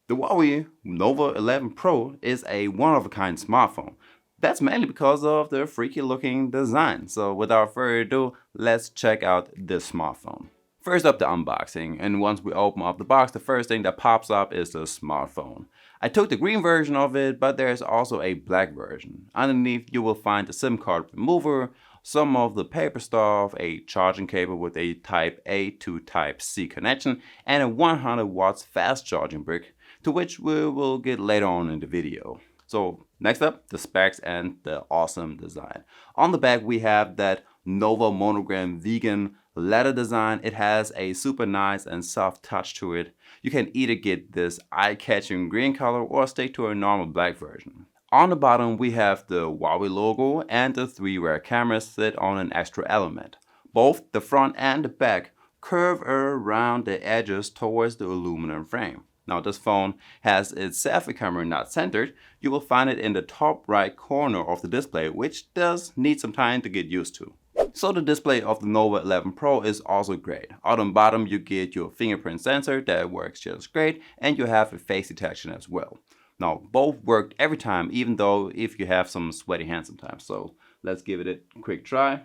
The Huawei Nova 11 Pro is a one-of-a-kind smartphone. That's mainly because of the freaky looking design. So without further ado, let's check out this smartphone. First up, the unboxing, and once we open up the box, the first thing that pops up is the smartphone. I took the green version of it, but there's also a black version. Underneath you will find the SIM card remover, some of the paper stuff, a charging cable with a Type A to Type C connection, and a 100 watts fast charging brick, to which we will get later on in the video. So next up, the specs and the awesome design. On the back we have that Nova monogram vegan leather design. It has a super nice and soft touch to it. You can either get this eye-catching green color or stick to a normal black version. On the bottom we have the Huawei logo and the 3 rear cameras sit on an extra element. Both the front and the back curve around the edges towards the aluminum frame. Now this phone has its selfie camera not centered. You will find it in the top right corner of the display, which does need some time to get used to. So the display of the Nova 11 Pro is also great. On the bottom you get your fingerprint sensor that works just great, and you have a face detection as well. Now both work every time, even though if you have some sweaty hands sometimes. So let's give it a quick try.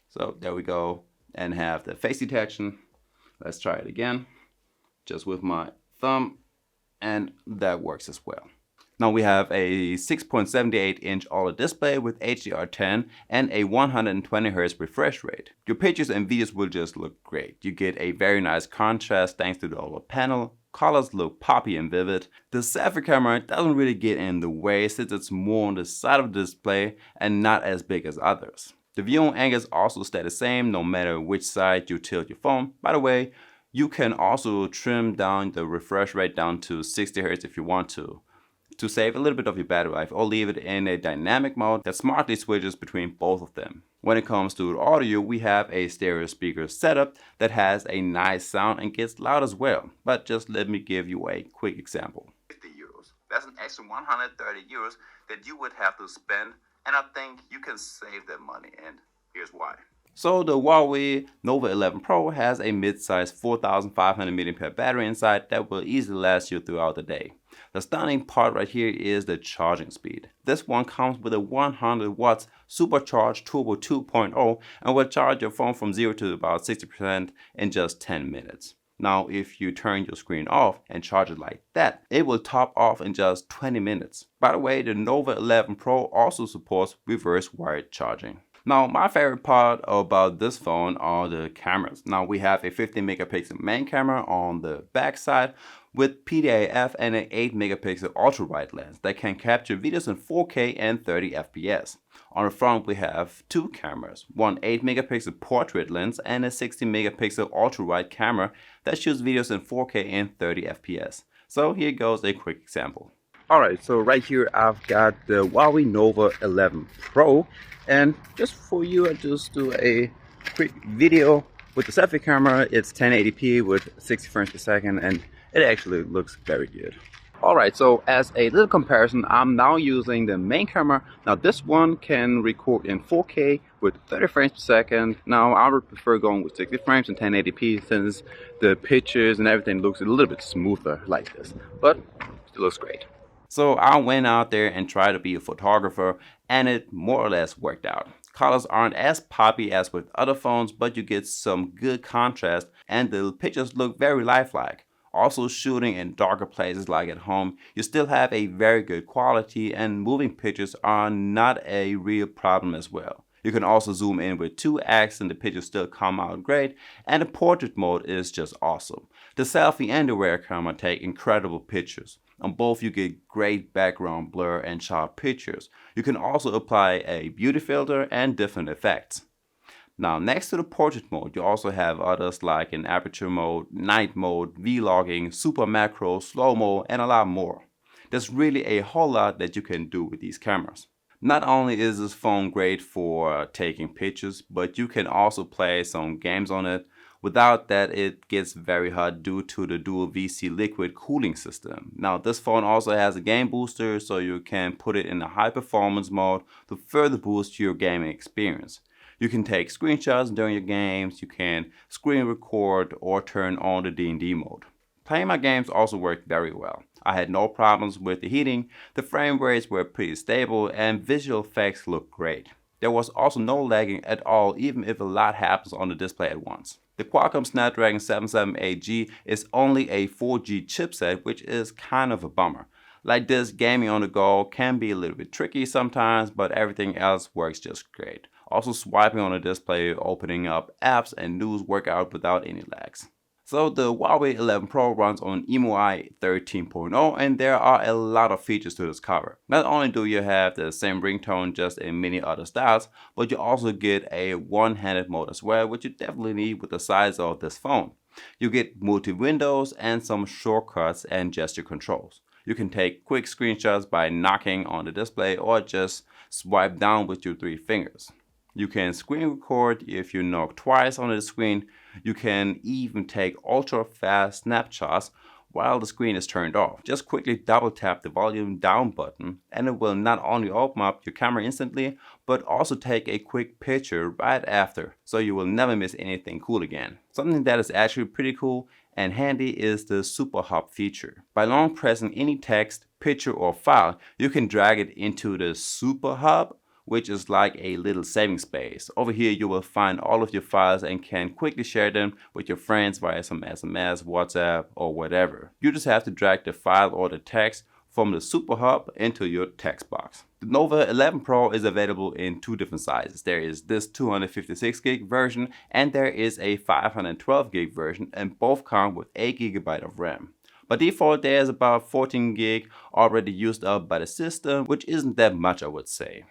So there we go, and have the face detection. Let's try it again, just with my thumb, and that works as well. Now we have a 6.78-inch OLED display with HDR10 and a 120Hz refresh rate. Your pictures and videos will just look great. You get a very nice contrast thanks to the OLED panel. Colors look poppy and vivid. The selfie camera doesn't really get in the way since it's more on the side of the display and not as big as others. The viewing angles also stay the same no matter which side you tilt your phone. By the way, you can also trim down the refresh rate down to 60 Hz if you want to save a little bit of your battery life, or leave it in a dynamic mode that smartly switches between both of them. When it comes to the audio, we have a stereo speaker setup that has a nice sound and gets loud as well. But just let me give you a quick example. 50 euros. That's an extra 130 euros that you would have to spend, and I think you can save that money, and here's why. So the Huawei Nova 11 Pro has a mid-size 4500 mAh battery inside that will easily last you throughout the day. The stunning part right here is the charging speed. This one comes with a 100 watts supercharged turbo 2.0 and will charge your phone from 0 to about 60% in just 10 minutes. Now if you turn your screen off and charge it like that, it will top off in just 20 minutes. By the way, the Nova 11 Pro also supports reverse wired charging. Now my favorite part about this phone are the cameras. Now we have a 15 megapixel main camera on the back side with PDAF and an 8 megapixel ultra wide lens that can capture videos in 4K and 30 FPS. On the front we have two cameras, one 8 megapixel portrait lens and a 16 megapixel ultra wide camera that shoots videos in 4K and 30 FPS. So here goes a quick example. Alright, so right here I've got the Huawei Nova 11 Pro, and just for you I just do a quick video with the selfie camera. It's 1080p with 60 frames per second and it actually looks very good. Alright, so as a little comparison, I'm now using the main camera. Now this one can record in 4K with 30 frames per second. Now I would prefer going with 60 frames and 1080p since the pictures and everything looks a little bit smoother like this, but it looks great. So I went out there and tried to be a photographer, and it more or less worked out. Colors aren't as poppy as with other phones, but you get some good contrast and the pictures look very lifelike. Also shooting in darker places like at home, you still have a very good quality and moving pictures are not a real problem as well. You can also zoom in with 2x and the pictures still come out great, and the portrait mode is just awesome. The selfie and the rear camera take incredible pictures. On both you get great background blur and sharp pictures. You can also apply a beauty filter and different effects. Now next to the portrait mode you also have others like in aperture mode, night mode, vlogging, super macro, slow-mo and a lot more. There's really a whole lot that you can do with these cameras. Not only is this phone great for taking pictures, but you can also play some games on it. Without that, it gets very hot due to the dual VC liquid cooling system. Now this phone also has a game booster, so you can put it in a high performance mode to further boost your gaming experience. You can take screenshots during your games, you can screen record or turn on the D&D mode. Playing my games also worked very well. I had no problems with the heating, the frame rates were pretty stable, and visual effects looked great. There was also no lagging at all, even if a lot happens on the display at once. The Qualcomm Snapdragon 778G is only a 4G chipset, which is kind of a bummer. Like this, gaming on the go can be a little bit tricky sometimes, but everything else works just great. Also, swiping on the display, opening up apps and news work out without any lags. So the Huawei 11 Pro runs on EMUI 13.0 and there are a lot of features to discover. Not only do you have the same ringtone just in many other styles, but you also get a one-handed mode as well, which you definitely need with the size of this phone. You get multi-windows and some shortcuts and gesture controls. You can take quick screenshots by knocking on the display or just swipe down with your 3 fingers. You can screen record if you knock twice on the screen. You can even take ultra fast snapshots while the screen is turned off. Just quickly double tap the volume down button and it will not only open up your camera instantly, but also take a quick picture right after, so you will never miss anything cool again. Something that is actually pretty cool and handy is the Super Hub feature. By long pressing any text, picture or file, you can drag it into the Super Hub, which is like a little saving space. Over here you will find all of your files and can quickly share them with your friends via some SMS, WhatsApp or whatever. You just have to drag the file or the text from the Super Hub into your text box. The Nova 11 Pro is available in 2 different sizes. There is this 256 gig version and there is a 512 gig version, and both come with 8 GB of RAM. By default, there's about 14 gig already used up by the system, which isn't that much, I would say.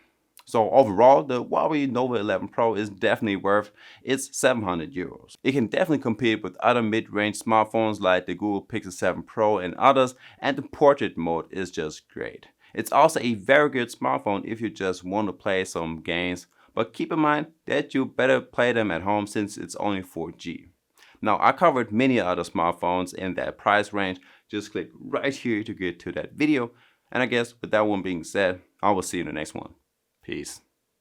So overall, the Huawei Nova 11 Pro is definitely worth its 700 euros. It can definitely compete with other mid-range smartphones like the Google Pixel 7 Pro and others, and the portrait mode is just great. It's also a very good smartphone if you just want to play some games, but keep in mind that you better play them at home since it's only 4G. Now, I covered many other smartphones in that price range. Just click right here to get to that video. And I guess with that one being said, I will see you in the next one. Peace.